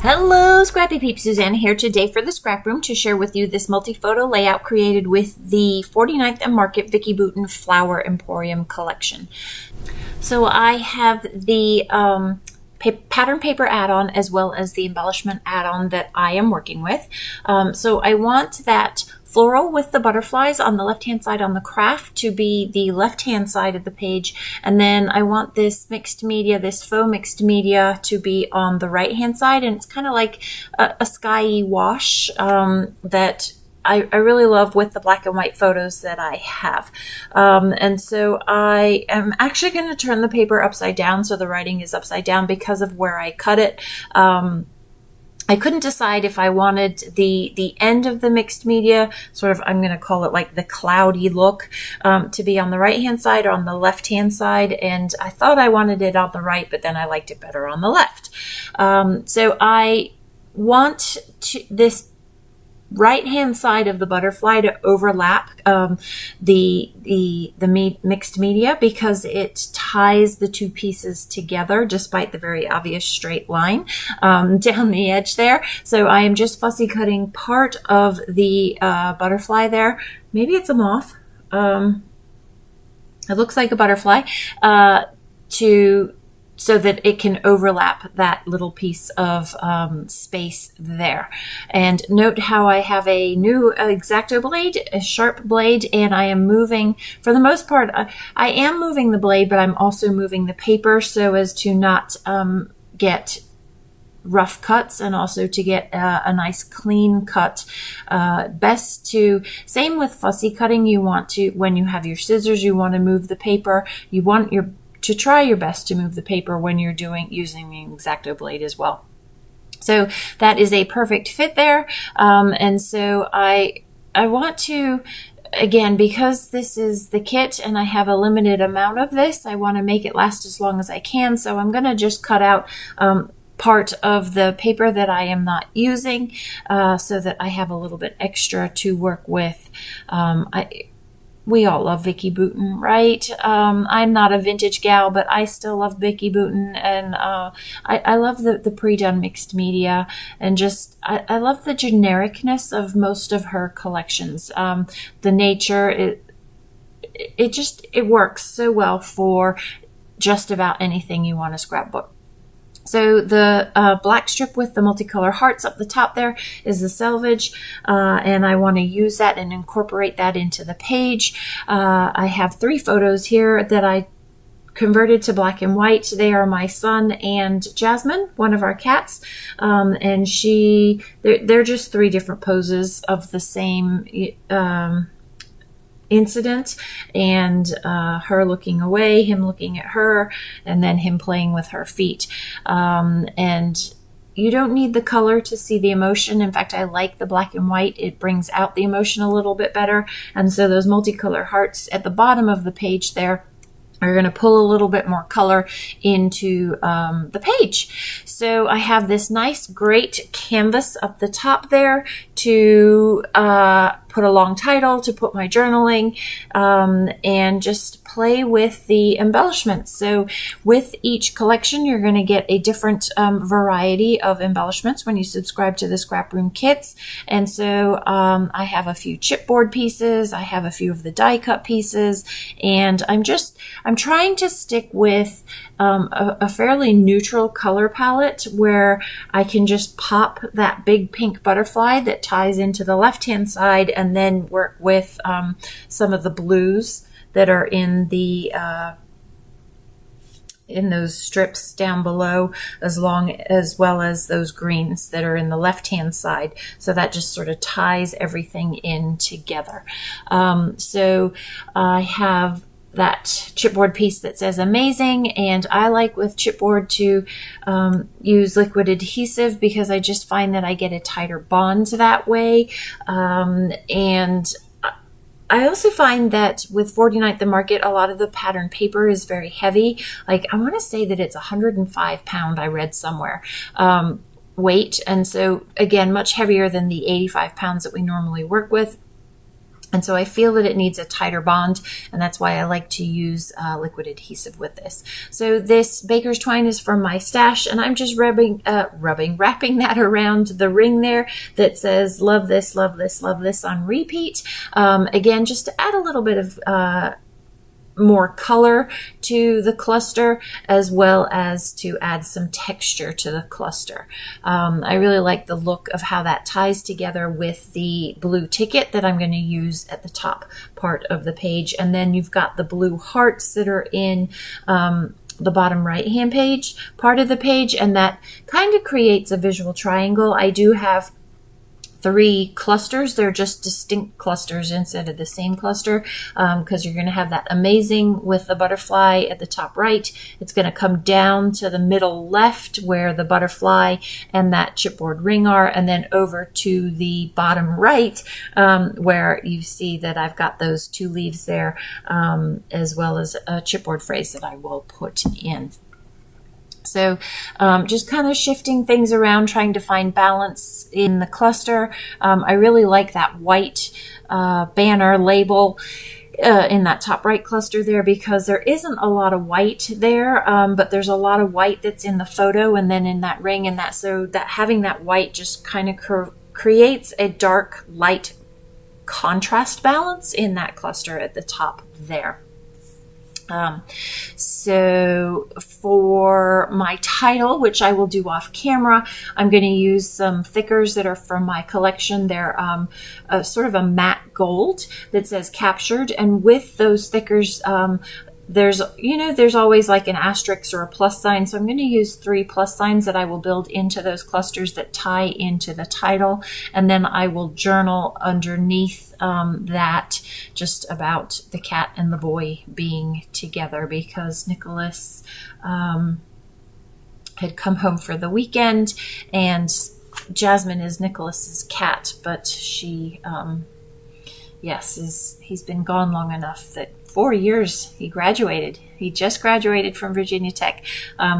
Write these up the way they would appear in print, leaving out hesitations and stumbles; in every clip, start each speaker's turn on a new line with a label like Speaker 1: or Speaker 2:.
Speaker 1: Hello, Scrappy Peeps. Suzanna here today for the Scraproom to share with you this multi-photo layout created with the 49th and Market Vicki Boutin Flower Emporium collection. So I have the pattern paper add-on as well as the embellishment add-on that I am working with. So I want that floral with the butterflies on the left-hand side on the craft to be the left-hand side of the page. And then I want this mixed media, this faux mixed media, to be on the right-hand side. And it's kind of like a skyy wash that I really love with the black and white photos that I have. And so I am actually going to turn the paper upside down so the writing is upside down because of where I cut it. I couldn't decide if I wanted the end of the mixed media, sort of, I'm going to call it like the cloudy look, to be on the right-hand side or on the left-hand side. And I thought I wanted it on the right, but then I liked it better on the left. So I want this right-hand side of the butterfly to overlap the mixed media because it ties the two pieces together despite the very obvious straight line down the edge there. So I am just fussy cutting part of the butterfly there. Maybe it's a moth. It looks like a butterfly so that it can overlap that little piece of space there. And note how I have a new X-Acto blade, a sharp blade, and I am moving, for the most part, I am moving the blade, but I'm also moving the paper so as to not get rough cuts and also to get a nice clean cut. Same with fussy cutting, you want to, when you have your scissors, you want to move the paper, you want to try your best to move the paper when you're using the X-Acto blade as well. So that is a perfect fit there. And so I want to, again, because this is the kit and I have a limited amount of this, I want to make it last as long as I can. So I'm going to just cut out part of the paper that I am not using so that I have a little bit extra to work with. We all love Vicki Boutin, right? I'm not a vintage gal, but I still love Vicki Boutin, and I love the pre-done mixed media, and just I love the genericness of most of her collections. The nature, it works so well for just about anything you want to scrapbook. So the black strip with the multicolor hearts up the top there is the selvage, and I want to use that and incorporate that into the page. I have 3 photos here that I converted to black and white. They are my son and Jasmine, one of our cats, and they're just 3 different poses of the same incident, and her looking away, him looking at her, and then him playing with her feet. And you don't need the color to see the emotion. In fact, I like the black and white. It brings out the emotion a little bit better. And so those multicolor hearts at the bottom of the page there are going to pull a little bit more color into the page. So I have this nice, great canvas up the top there to put a long title, to put my journaling, and just play with the embellishments. So with each collection, you're going to get a different variety of embellishments when you subscribe to the Scraproom kits. And so I have a few chipboard pieces, I have a few of the die cut pieces, and I'm trying to stick with a fairly neutral color palette where I can just pop that big pink butterfly that ties into the left-hand side and then work with some of the blues that are in those strips down below, as well as those greens that are in the left-hand side. So that just sort of ties everything in together. So I have that chipboard piece that says amazing, and I like with chipboard to use liquid adhesive because I just find that I get a tighter bond that way. And I also find that with 49th and Market, a lot of the pattern paper is very heavy. Like, I want to say that it's 105 pound, I read somewhere, weight. And so again, much heavier than the 85 pounds that we normally work with. And so I feel that it needs a tighter bond, and that's why I like to use liquid adhesive with this. So this baker's twine is from my stash, and I'm just wrapping that around the ring there that says love this, love this, love this on repeat. Again, just to add a little bit of more color to the cluster, as well as to add some texture to the cluster. I really like the look of how that ties together with the blue ticket that I'm going to use at the top part of the page. And then you've got the blue hearts that are in the bottom right hand page part of the page, and that kind of creates a visual triangle. I do have 3 clusters. They're just distinct clusters instead of the same cluster, because you're going to have that amazing with the butterfly at the top right. It's going to come down to the middle left where the butterfly and that chipboard ring are, and then over to the bottom right where you see that I've got those 2 leaves there, as well as a chipboard phrase that I will put in. So just kind of shifting things around, trying to find balance in the cluster. I really like that white banner label in that top right cluster there, because there isn't a lot of white there, but there's a lot of white that's in the photo and then in that ring, and that, so that having that white just kind of creates a dark light contrast balance in that cluster at the top there. So for my title, which I will do off camera, I'm going to use some thickers that are from my collection. They're sort of a matte gold that says captured, and with those thickers, there's always like an asterisk or a plus sign. So I'm going to use 3 plus signs that I will build into those clusters that tie into the title. And then I will journal underneath that just about the cat and the boy being together, because Nicholas had come home for the weekend, and Jasmine is Nicholas's cat, but she, he's been gone long enough that 4 years he graduated. He just graduated from Virginia Tech.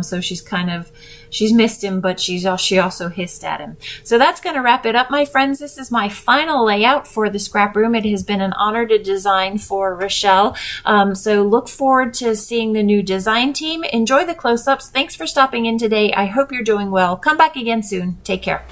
Speaker 1: So she's missed him, but she also hissed at him. So that's going to wrap it up, my friends. This is my final layout for the scrap room. It has been an honor to design for Rochelle. So look forward to seeing the new design team. Enjoy the close-ups. Thanks for stopping in today. I hope you're doing well. Come back again soon. Take care.